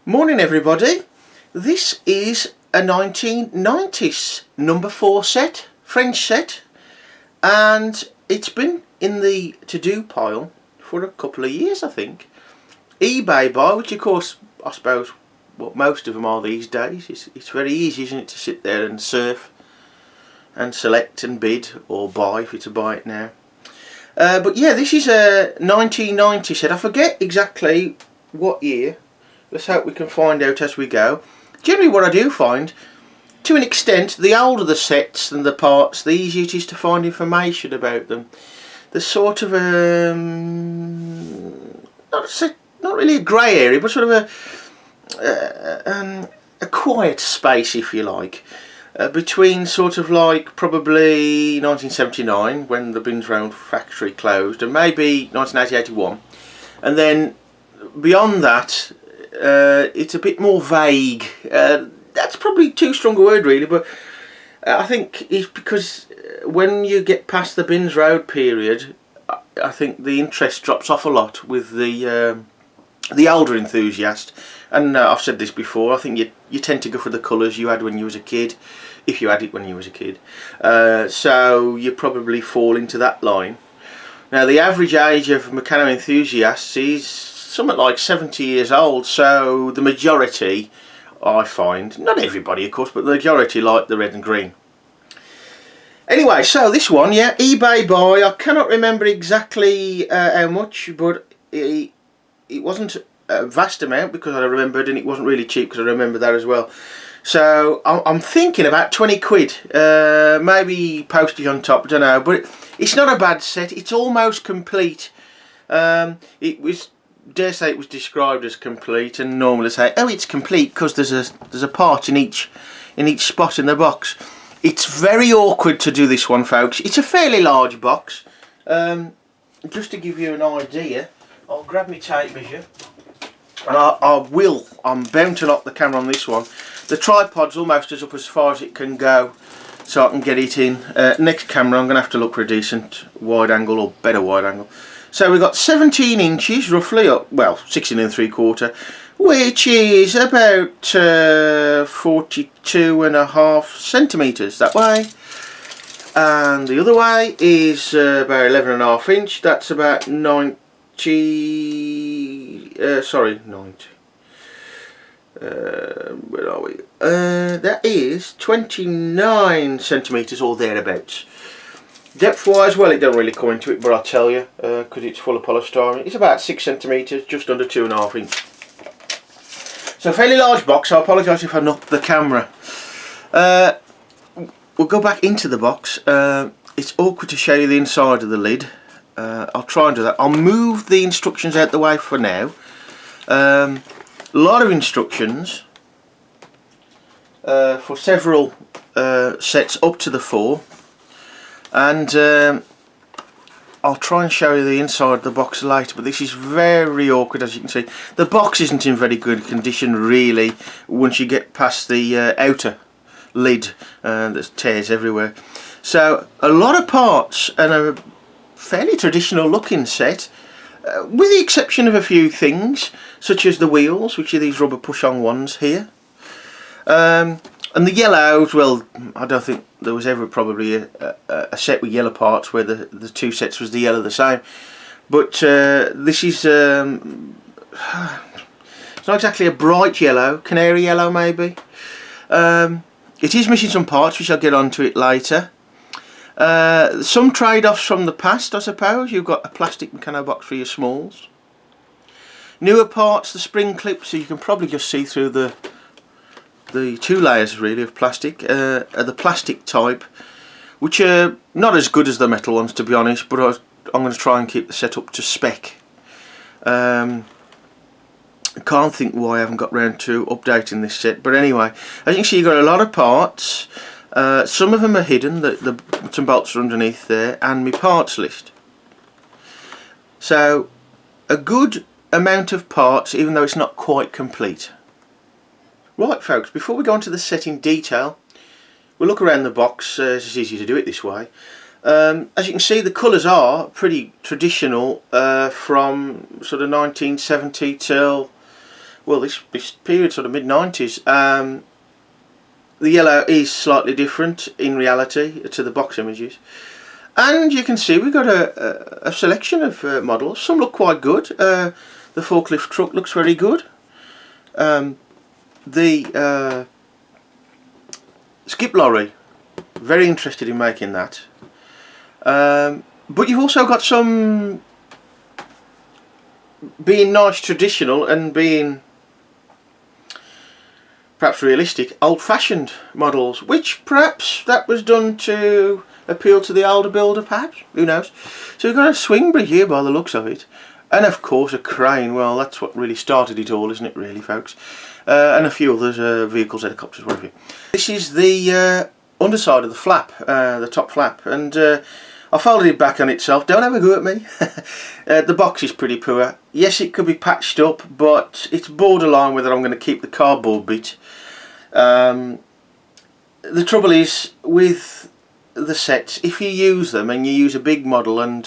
Morning everybody, this is a 1990s number 4 set, French set, and it's been in the to-do pile for a couple of years I think. eBay buy, which of course I suppose what most of them are these days. It's very easy, isn't it, to sit there and surf and select and bid or buy if it's a buy it now. But yeah, this is a 1990 set. I forget exactly what year. Let's hope we can find out as we go. Generally what I do find, to an extent, the older the sets and the parts, the easier it is to find information about them. There's sort of not really a grey area, but sort of a quiet space, if you like, between sort of like probably 1979, when the Bins Round factory closed, and maybe 1980-81, and then beyond that it's a bit more vague. That's probably too strong a word really, but I think it's because when you get past the Bins Road period, I think the interest drops off a lot with the older enthusiast. And I've said this before, I think you tend to go for the colours you had when you was a kid, if you had it when you was a kid. So you probably fall into that line. Now the average age of Meccano enthusiasts is something like 70 years old, so the majority, I find, not everybody of course, but the majority like the red and green. Anyway, so this one, yeah, eBay buy. I cannot remember exactly how much, but it wasn't a vast amount because I remembered, and it wasn't really cheap because I remember that as well. So I'm thinking about 20 quid, maybe postage on top, I don't know, but it's not a bad set. It's almost complete. It was, dare say it was described as complete, and normally say, oh, it's complete because there's a part in each spot in the box. It's very awkward to do this one, folks. It's a fairly large box. Just to give you an idea, I'll grab my tape measure, and I'm bound to lock the camera on this one. The tripod's almost up as far as it can go, so I can get it in. Next camera I'm going to have to look for a decent wide angle, or better wide angle. So we've got 17 inches roughly, well 16 3/4, which is about 42.5 centimetres that way, and the other way is about 11.5 inch. That's about 90. Where are we? That is 29 centimetres or thereabouts. Depth wise, well, it don't really come into it, but I'll tell you, because it's full of polystyrene, it's about 6 centimetres, just under 2.5 inch. So a fairly large box. I apologise if I knocked the camera. We'll go back into the box. It's awkward to show you the inside of the lid. I'll try and do that. I'll move the instructions out the way for now. A lot of instructions for several sets up to the 4. And I'll try and show you the inside of the box later, but this is very awkward, as you can see. The box isn't in very good condition really once you get past the outer lid. There's tears everywhere. So a lot of parts, and a fairly traditional looking set, with the exception of a few things such as the wheels, which are these rubber push-on ones here. And the yellows, well, I don't think there was ever probably a set with yellow parts where the two sets was the yellow the same. But this is, it's not exactly a bright yellow, canary yellow maybe. It is missing some parts, which I'll get onto it later. Some trade-offs from the past, I suppose. You've got a plastic Meccano box for your smalls. Newer parts, the spring clips, so you can probably just see through the 2 layers really of plastic, are the plastic type, which are not as good as the metal ones, to be honest, but I'm going to try and keep the setup to spec. I can't think why I haven't got round to updating this set, but anyway, as you can see, you've got a lot of parts. Some of them are hidden, the nuts and bolts are underneath there, and my parts list. So a good amount of parts, even though it's not quite complete. Right folks, before we go into the set in detail, we'll look around the box. It's easy to do it this way. As you can see, the colours are pretty traditional, from sort of 1970 till well, this period, sort of mid-90s. The yellow is slightly different in reality to the box images, and you can see we've got a selection of models. Some look quite good. The forklift truck looks very good. The skip lorry, very interested in making that. But you've also got some being nice traditional and being perhaps realistic old-fashioned models, which perhaps that was done to appeal to the older builder, perhaps, who knows. So we've got a swing bridge here by the looks of it, and of course a crane. Well, that's what really started it all, isn't it, really, folks? And a few others, vehicles, helicopters, whatever. This is the underside of the flap, the top flap, and I folded it back on itself. Don't have a go at me. The box is pretty poor. Yes, it could be patched up, but it's borderline whether I'm going to keep the cardboard bit. The trouble is with the sets, if you use them and you use a big model, and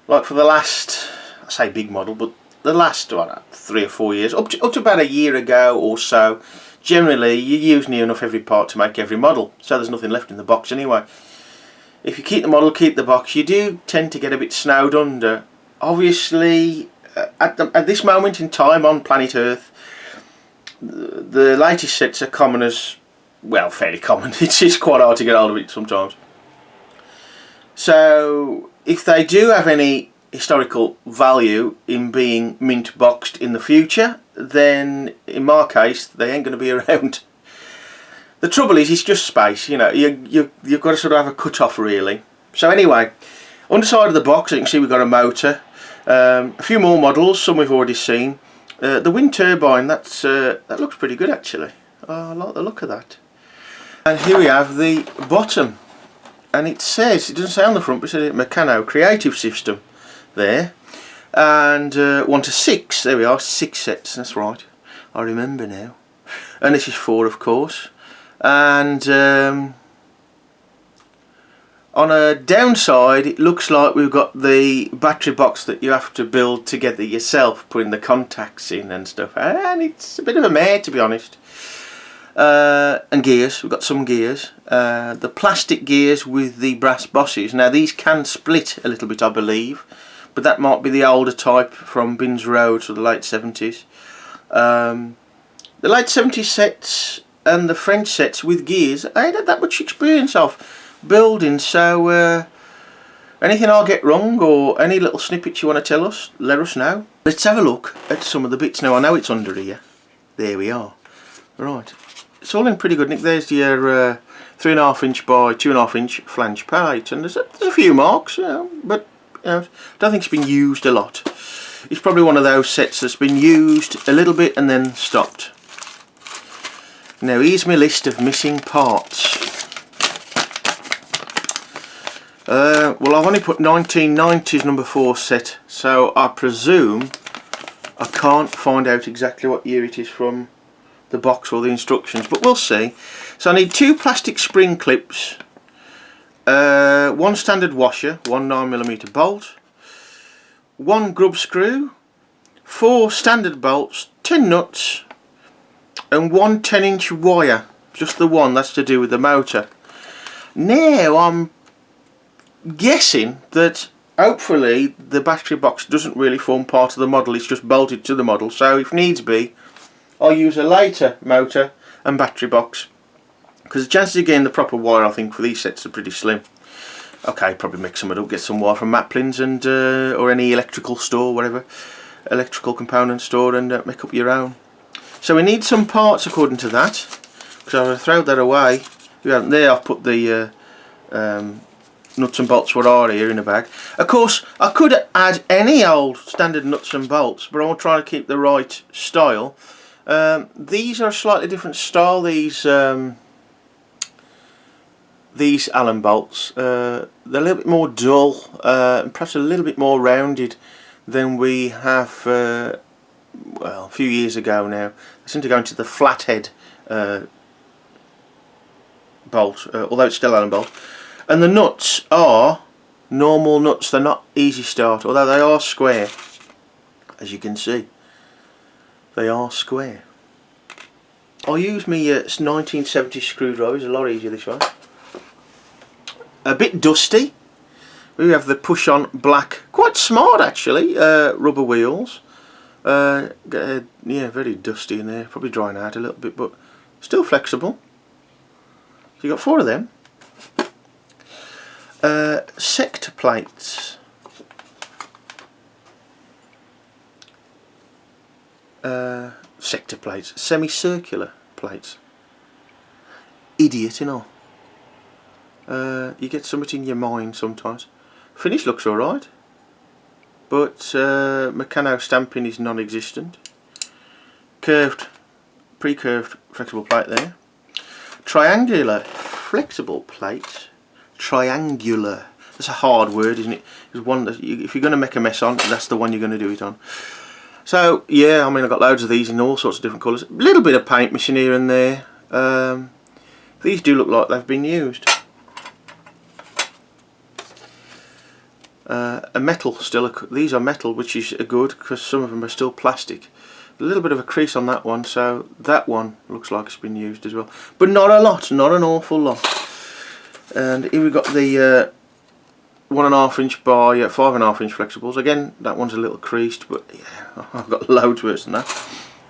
like for the last, I say big model, but the last 3 or 4 years, up to about a year ago or so, generally you use near enough every part to make every model, so there's nothing left in the box anyway. If you keep the model, keep the box, you do tend to get a bit snowed under. Obviously, at this moment in time on planet Earth, the latest sets are common as, well, fairly common. It's quite hard to get hold of it sometimes. So, if they do have any historical value in being mint boxed in the future, then in my case, they ain't going to be around. The trouble is, it's just space, you know, you've got to sort of have a cut-off, really. So anyway, underside of the box, you can see we've got a motor, a few more models, some we've already seen. The wind turbine, that looks pretty good, actually. Oh, I like the look of that. And here we have the bottom, and it says, it doesn't say on the front, but it says Meccano Creative System there, and 1 to 6, there we are, 6 sets, that's right, I remember now. And this is 4, of course. And on a downside, it looks like we've got the battery box that you have to build together yourself, putting the contacts in and stuff, and it's a bit of a mare, to be honest. And gears, we've got some gears, the plastic gears with the brass bosses. Now these can split a little bit, I believe, but that might be the older type from Binns Road, or the late 70s. The late 70s sets and the French sets with gears, I ain't had that much experience of building, so anything I get wrong or any little snippets you want to tell us, let us know. Let's have a look at some of the bits. Now I know it's under here, there we are. Right, it's all in pretty good nick. There's your 3.5 inch by 2.5 inch flange plate, and there's a few marks, you know, but you know, I don't think it's been used a lot. It's probably one of those sets that's been used a little bit and then stopped. Now here's my list of missing parts. Well, I've only put 1990s number 4 set, so I presume I can't find out exactly what year it is from the box or the instructions, but we'll see. So I need 2 plastic spring clips, 1 standard washer, 1 9mm bolt, 1 grub screw, 4 standard bolts, 10 nuts, and 1 10-inch wire, just the one, that's to do with the motor. Now I'm guessing that hopefully the battery box doesn't really form part of the model, it's just bolted to the model, so if needs be I'll use a later motor and battery box, because the chances of getting the proper wire, I think, for these sets are pretty slim. Okay, probably mix them up, get some wire from Maplin's and or any electrical store, whatever, electrical component store, and make up your own. So we need some parts according to that, because I'll throw that away. There I've put the nuts and bolts what are here in a bag. Of course I could add any old standard nuts and bolts, but I'll try to keep the right style. These are a slightly different style, these Allen bolts. They're a little bit more dull, and perhaps a little bit more rounded than we have well, a few years ago now. They seem to go into the flathead bolt, although it's still Allen bolt. And the nuts are normal nuts, they're not easy start, although they are square, as you can see. they are square. I use my 1970 screwdrivers, a lot easier this way. A bit dusty. We have the push-on black, quite smart actually, rubber wheels. Yeah, very dusty in there, probably drying out a little bit, but still flexible. So you got 4 of them. Sector plates. Sector plates, semicircular plates. Idiot, you know. You get something in your mind sometimes. Finish looks alright, but Meccano stamping is non-existent. Curved, pre-curved flexible plate there. Triangular flexible plate. Triangular. That's a hard word, isn't it? It's one that if you're going to make a mess on, that's the one you're going to do it on. So yeah, I mean, I've got loads of these in all sorts of different colours. A little bit of paint missing here and there. These do look like they've been used. A metal still. These are metal, which is good because some of them are still plastic. A little bit of a crease on that one, so that one looks like it's been used as well. But not a lot, not an awful lot. And here we've got the 1.5 inch by 5.5 inch flexibles. Again, that one's a little creased, but yeah, I've got loads worse than that.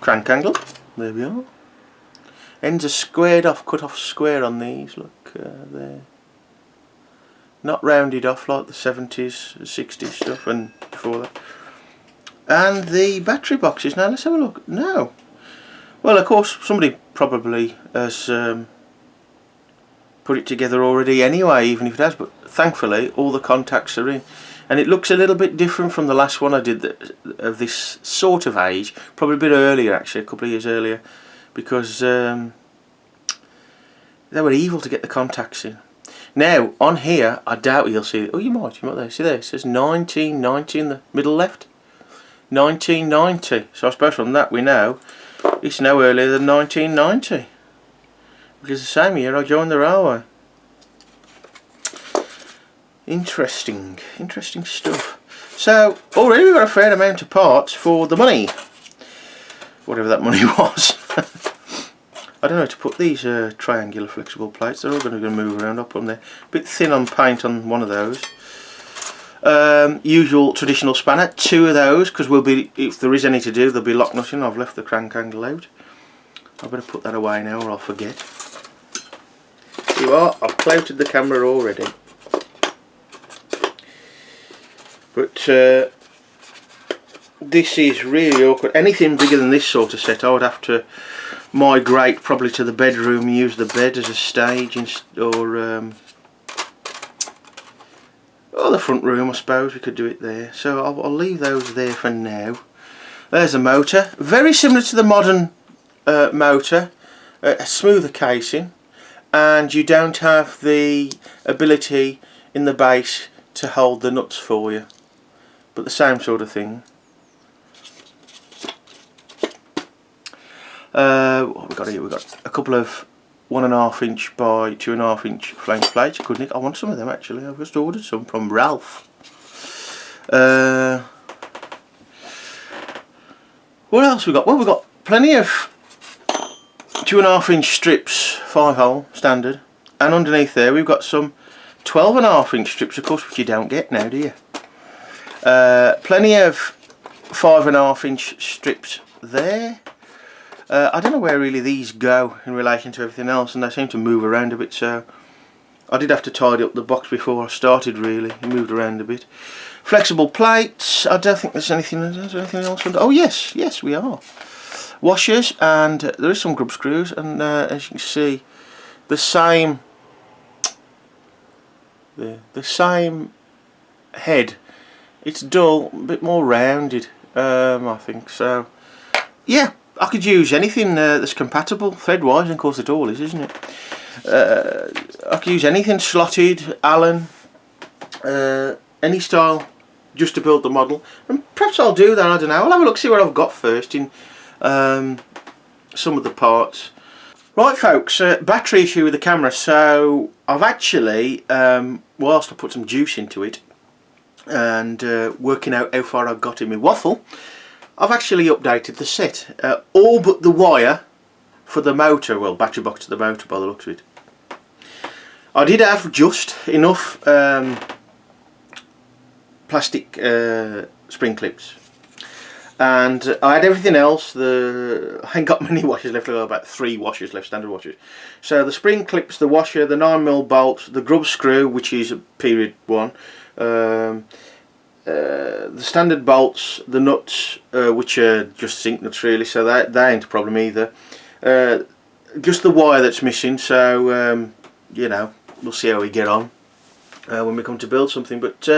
Crank angle, there we are. Ends are squared off, cut off square on these. Look there. Not rounded off like the 70s, 60s stuff and before that. And the battery boxes. Now let's have a look. No. Well, of course, somebody probably has put it together already anyway, even if it has, but thankfully all the contacts are in. And it looks a little bit different from the last one I did of this sort of age, probably a bit earlier actually, a couple of years earlier, because they were evil to get the contacts in. Now on here, I doubt you'll see it. Oh, you might there. See there, it says 1990 in the middle left. 1990. So I suppose from that we know it's no earlier than 1990. Because the same year I joined the railway. Interesting stuff. So already we've got a fair amount of parts for the money, whatever that money was. I don't know how to put these triangular flexible plates. They're all going to move around up on there. A bit thin on paint on one of those. Usual traditional spanner, 2 of those, because we'll be, if there is any to do, they'll be lock nutting. I've left the crank angle out. I better put that away now or I'll forget. Here you are, I've clouted the camera already. But this is really awkward. Anything bigger than this sort of set I would have to migrate probably to the bedroom, use the bed as a stage, or the front room I suppose we could do it there. So I'll leave those there for now. There's a motor, very similar to the modern motor, a smoother casing, and you don't have the ability in the base to hold the nuts for you, but the same sort of thing. What we got here? We've got a couple of 1.5 inch by 2.5 inch flange plates. I want some of them actually. I've just ordered some from Ralph. What else we got? Well, we've got plenty of 2.5 inch strips, 5-hole standard, and underneath there we've got some 12.5 inch strips, of course, which you don't get now, do you? Plenty of 5.5 inch strips there. I don't know where really these go in relation to everything else, and they seem to move around a bit, so I did have to tidy up the box before I started really. It moved around a bit. Flexible plates, I don't think there's anything else. Oh yes we are. Washers, and there is some grub screws, and as you can see, the same head. It's dull, a bit more rounded, I think, so yeah. I could use anything that's compatible thread-wise, and of course it all is, isn't it? I could use anything slotted, Allen, any style, just to build the model. And perhaps I'll do that, I don't know. I'll have a look, see what I've got first in some of the parts. Right folks, battery issue with the camera. So I've actually, whilst I put some juice into it and working out how far I've got in my waffle, I've actually updated the set, all but the wire for the motor, well, battery box to the motor by the looks of it. I did have just enough plastic spring clips, and I had everything else. I ain't got many washers left, I've got about 3 washers left, standard washers. So the spring clips, the washer, the 9mm bolt, the grub screw, which is a period 1, the standard bolts, the nuts, which are just zinc nuts really, so they ain't a problem either. Just the wire that's missing, so you know, we'll see how we get on when we come to build something. But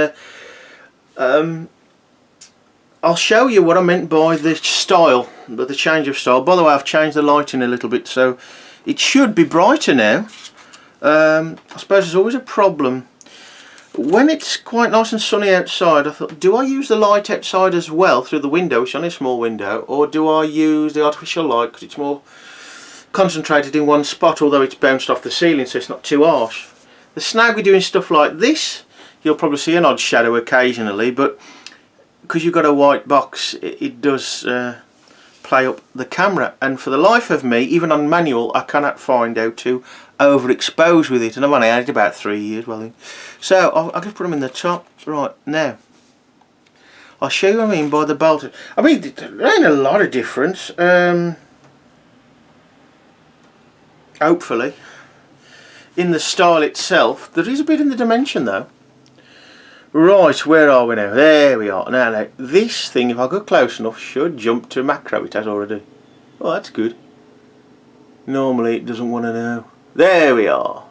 I'll show you what I meant by the style, the change of style. By the way, I've changed the lighting a little bit, so it should be brighter now. I suppose there's always a problem when it's quite nice and sunny outside. I thought, do I use the light outside as well through the window, which is only a small window, or do I use the artificial light because it's more concentrated in one spot, although it's bounced off the ceiling, so it's not too harsh. The snag with doing stuff like this, you'll probably see an odd shadow occasionally, but because you've got a white box, it does play up the camera, and for the life of me, even on manual, I cannot find how to overexpose with it, and I've only had it about 3 years, well, so I'll just put them in the top. Right, now I'll show you what I mean by the bolt. I mean, there ain't a lot of difference, hopefully, in the style itself. There is a bit in the dimension though. Right, where are we now? There we are. Now, this thing, if I go close enough, should jump to macro. It has already. Oh, that's good. Normally it doesn't want to know. There we are.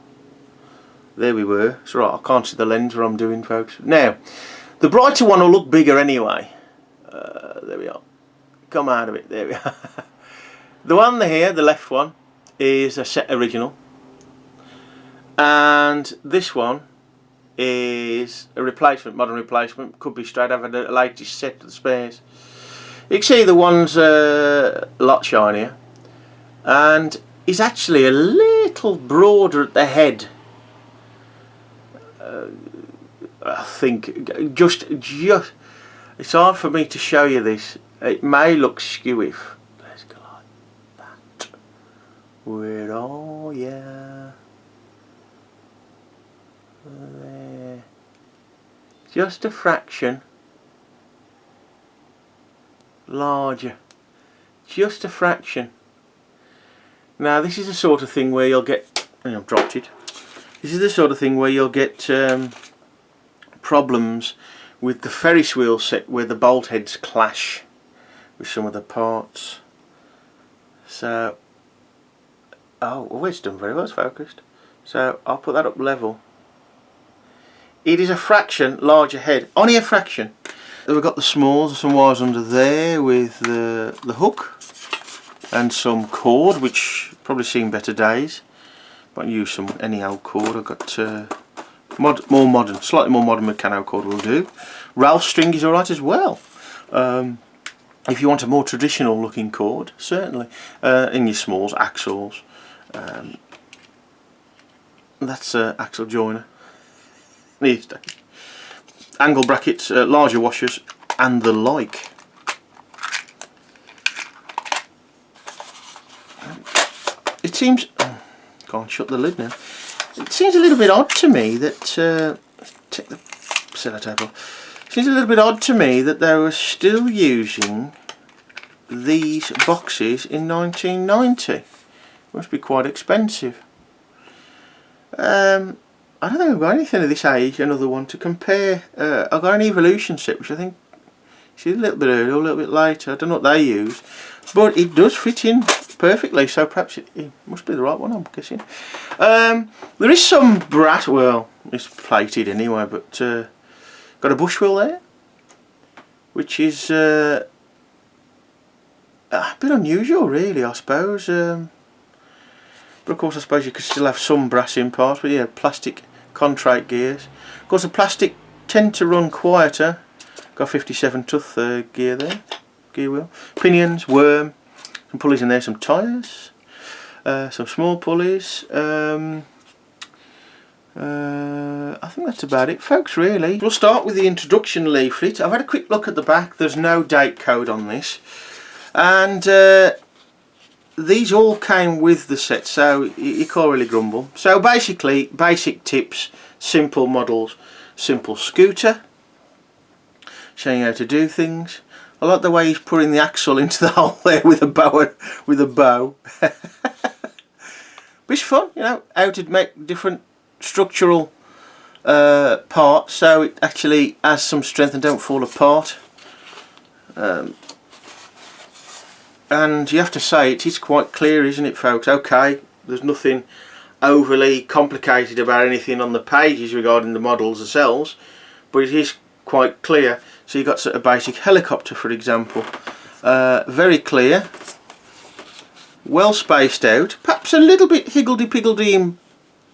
There we were. It's right, I can't see the lens where I'm doing, folks. Now, the brighter one will look bigger anyway. There we are. Come out of it. There we are. The one here, the left one, is a set original. And this one is a replacement, modern replacement. Could be straight out of the latest set of the spares. You can see the one's a lot shinier, and is actually a little broader at the head. I think just it's hard for me to show you this. It may look skewy. Let's go like that. Where are ya? There. Just a fraction larger. Just a fraction. Now this is the sort of thing where you'll get, I've dropped it. This is the sort of thing where you'll get problems with the Ferris wheel set where the bolt heads clash with some of the parts. So, oh, it's done very well, it's focused. So I'll put that up level. It is a fraction larger head, only a fraction. Then we've got the smalls, some wires under there with the hook and some cord, which probably seen better days. But I use some any old cord. I've got more modern, slightly more modern Meccano cord will do. Ralph string is alright as well. If you want a more traditional looking cord, certainly. In your smalls, axles. That's axle joiner. These days. Angle brackets, larger washers, and the like. It seems, can't shut the lid now. It seems a little bit odd to me that take the sellotape off. It seems a little bit odd to me that they were still using these boxes in 1990. Must be quite expensive. I don't think I've got anything of this age, another one to compare. I've got an Evolution set, which I think is a little bit earlier, a little bit later. I don't know what they use, but it does fit in perfectly, so perhaps it must be the right one, I'm guessing. There is some brass, well, it's plated anyway, but got a bush wheel there, which is a bit unusual really, I suppose. But of course I suppose you could still have some brass in parts, but yeah, plastic contract gears. Of course the plastic tend to run quieter. Got 57 tooth gear there, gear wheel. Pinions, worm, some pulleys in there, some tyres, some small pulleys. I think think that's about it, folks, really. We'll start with the introduction leaflet. I've had a quick look at the back. There's no date code on this. And these all came with the set, so you can't really grumble. So basically, basic tips, simple models, simple scooter, showing you how to do things. I like the way he's putting the axle into the hole there with a bow. But it's fun, you know, how to make different structural parts so it actually has some strength and don't fall apart. And you have to say it is quite clear, isn't it, folks? Okay, there's nothing overly complicated about anything on the pages regarding the models themselves, but it is quite clear. So you've got sort of basic helicopter, for example, very clear, well spaced out, perhaps a little bit higgledy-piggledy in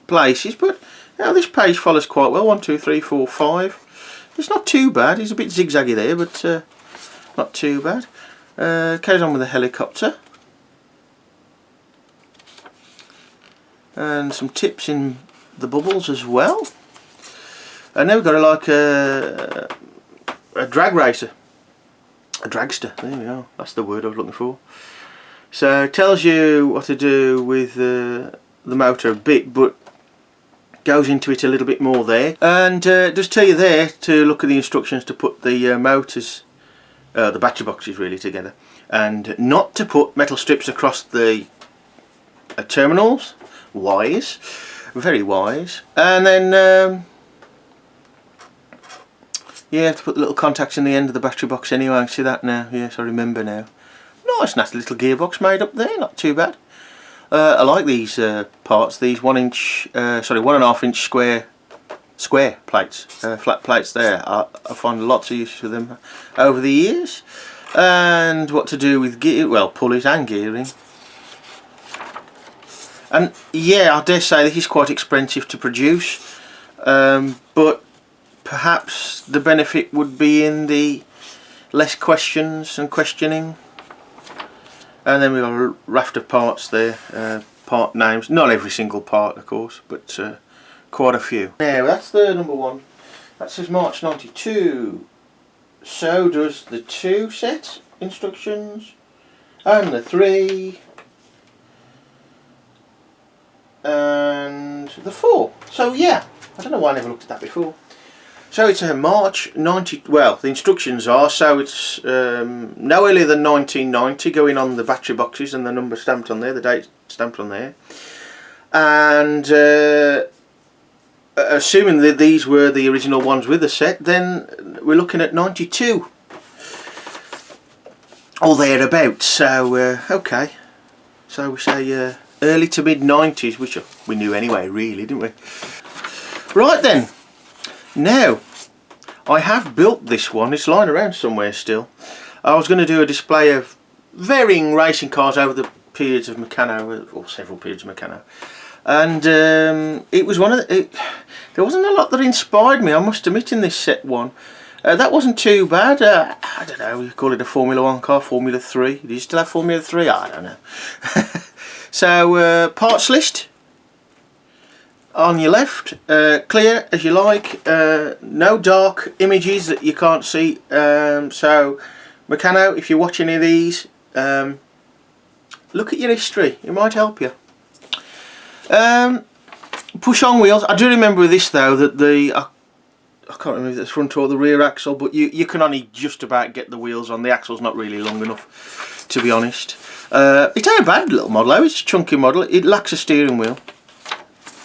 places, but you know, this page follows quite well. 1, 2, 3, 4, 5. It's not too bad. It's a bit zigzaggy there, but not too bad. Carries on with the helicopter, and some tips in the bubbles as well. And now we've got a drag racer, a dragster. There we go. That's the word I was looking for. So it tells you what to do with the motor a bit, but goes into it a little bit more there. And just tell you there to look at the instructions to put the motors, the battery boxes really, together, and not to put metal strips across the terminals. Wise, very wise. And then you have to put the little contacts in the end of the battery box anyway. I see that now. Yes, I remember now. Nice little gearbox made up there, not too bad. I like these parts, these 1.5 inch square plates, flat plates there. I find lots of use for them over the years. And what to do with gear, well, pulleys and gearing. And yeah, I dare say this is quite expensive to produce, but perhaps the benefit would be in the less questions and questioning. And then we've got a raft of parts there, part names, not every single part of course, but quite a few. Now that's the number one. That says March 92. So does the 2 set instructions, and the 3, and the 4. So yeah, I don't know why I never looked at that before. So it's a March 90, well the instructions are, so it's no earlier than 1990 going on the battery boxes, and the number stamped on there, the date stamped on there. And assuming that these were the original ones with the set, then we're looking at 92. Or thereabouts, so okay. So we say early to mid 90s, which we knew anyway really, didn't we? Right then. Now, I have built this one. It's lying around somewhere still. I was going to do a display of varying racing cars over the periods of Meccano, or several periods of Meccano. And it was one of the, there wasn't a lot that inspired me, I must admit, in this set one. That wasn't too bad. I don't know, we call it a Formula 1 car, Formula 3. Do you still have Formula 3? I don't know. So, parts list. On your left, clear as you like, no dark images that you can't see. So Meccano, if you're watching any of these, look at your history, it might help you. Push on wheels. I do remember with this though that I can't remember if it's the front or the rear axle, but you can only just about get the wheels on. The axle's not really long enough, to be honest. It's not a bad little model though, it's a chunky model. It lacks a steering wheel,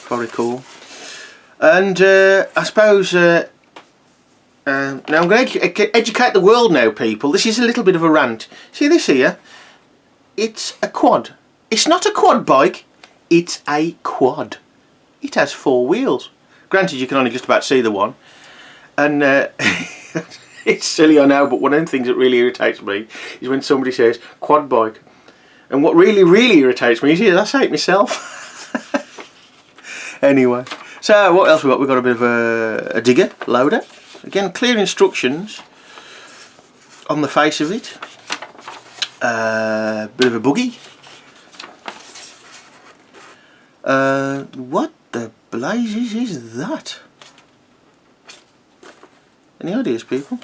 very cool. And I suppose now I'm going to educate the world now, people. This is a little bit of a rant. See this here? It's a quad. It's not a quad bike, it's a quad. It has 4 wheels. Granted, you can only just about see the one. And it's silly, I know, but one of the things that really irritates me is when somebody says quad bike. And what really irritates me is, I say it myself. Anyway, so what else we got? We've got a bit of a digger, loader. Again, clear instructions on the face of it. Bit of a buggy. What the blazes is that? Any ideas, people?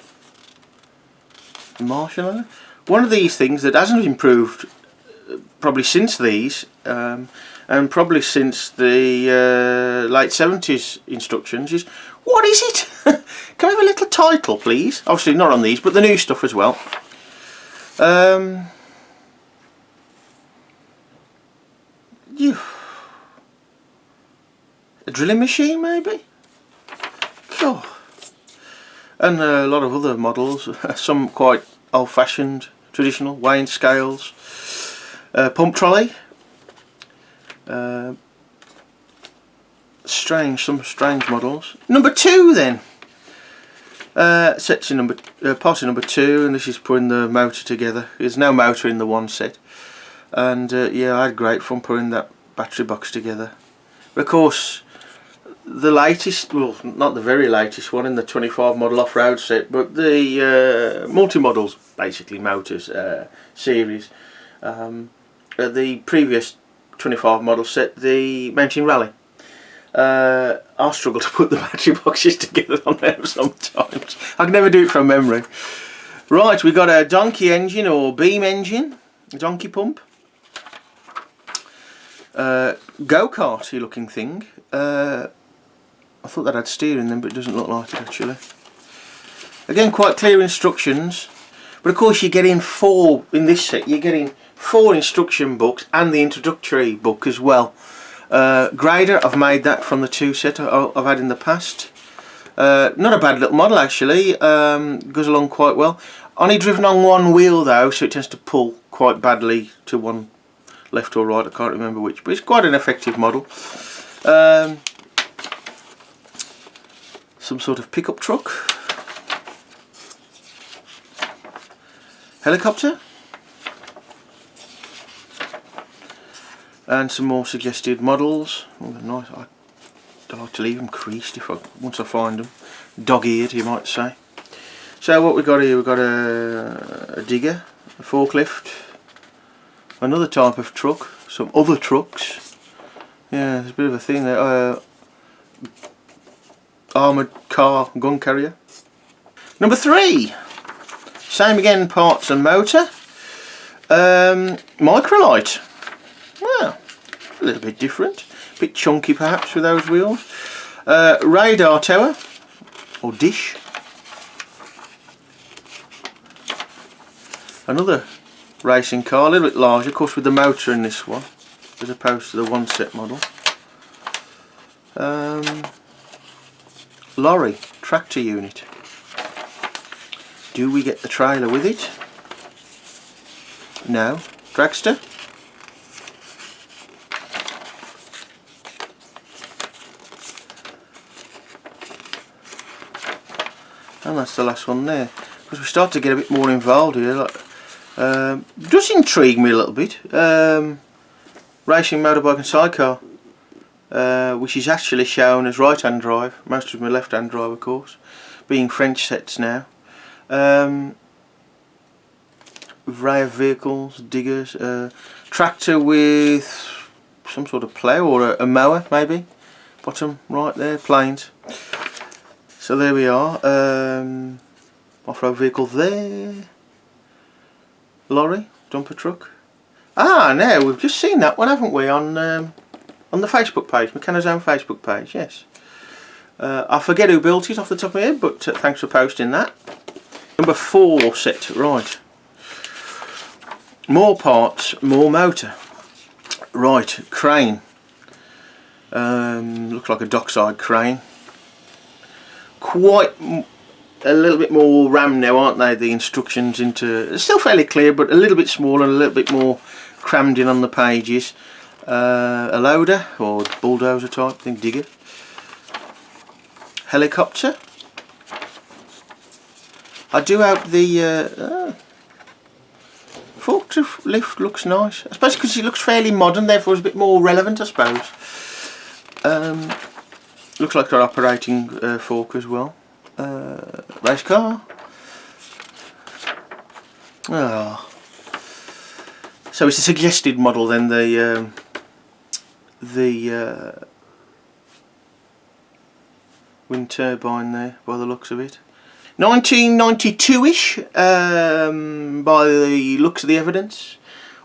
Marshmallow. One of these things that hasn't improved probably since these, and probably since the late 70s instructions, is what is it? Can we have a little title, please? Obviously not on these, but the new stuff as well. A drilling machine, maybe? Oh. And a lot of other models, some quite old-fashioned, traditional, weighing scales, pump trolley, some strange models. Number 2 then. Sets in part of number 2, and this is putting the motor together. There's no motor in the one set, and yeah, I had great fun putting that battery box together. But of course, the latest, well, not the very latest one in the 25 model off-road set, but the multi-models, basically motors series. The previous 25 model set, the Mountain Rally. I struggle to put the battery boxes together on there sometimes. I can never do it from memory. Right, we got a donkey engine or beam engine, a donkey pump. Go-karty looking thing. I thought that had steering then, but it doesn't look like it actually. Again, quite clear instructions, but of course you're getting 4 in this set. You're getting 4 instruction books and the introductory book as well. Grader, I've made that from the 2 set I've had in the past. Not a bad little model actually, goes along quite well. Only driven on one wheel though, so it tends to pull quite badly to one left or right, I can't remember which, but it's quite an effective model. Some sort of pickup truck. Helicopter. And some more suggested models. Oh, nice. I like to leave them creased once I find them. Dog-eared, you might say. So what we got here, we've got a digger, a forklift, another type of truck, some other trucks. Yeah, there's a bit of a thing there. Armoured car gun carrier. Number 3. Same again, parts and motor. Microlight. Well, a little bit different. A bit chunky perhaps with those wheels. Radar tower. Or dish. Another racing car, a little bit larger, of course with the motor in this one, as opposed to the one set model. Lorry, tractor unit. Do we get the trailer with it? No. Dragster? And that's the last one there. Because we start to get a bit more involved here. Like, does intrigue me a little bit. Racing motorbike and sidecar. Which is actually shown as right-hand drive. Most of them are left-hand drive, of course, being French sets now. Array of vehicles, diggers, tractor with some sort of plough or a mower, maybe. Bottom right there, planes. So there we are. Off-road vehicle there. Lorry, dumper truck. Ah, now we've just seen that one, haven't we, on the Facebook page, Meccano's own Facebook page, yes. I forget who built it off the top of my head, but thanks for posting that. Number 4 set, right. More parts, more motor. Right, crane. Looks like a dockside crane. Quite a little bit more RAM now, aren't they? The instructions into, it's still fairly clear, but a little bit smaller and a little bit more crammed in on the pages. A loader or bulldozer type thing, digger. Helicopter. I do hope the forklift looks nice. I suppose because it looks fairly modern, therefore it's a bit more relevant, I suppose. Looks like they're operating fork as well. Race car. Oh. So it's a suggested model then, the wind turbine there, by the looks of it. 1992-ish, by the looks of the evidence,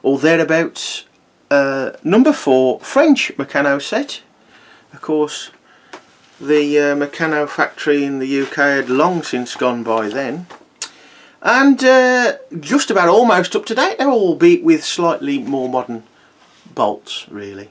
or thereabouts. Number 4 French Meccano set. Of course, the Meccano factory in the UK had long since gone by then. And just about almost up to date now, albeit with slightly more modern bolts, really.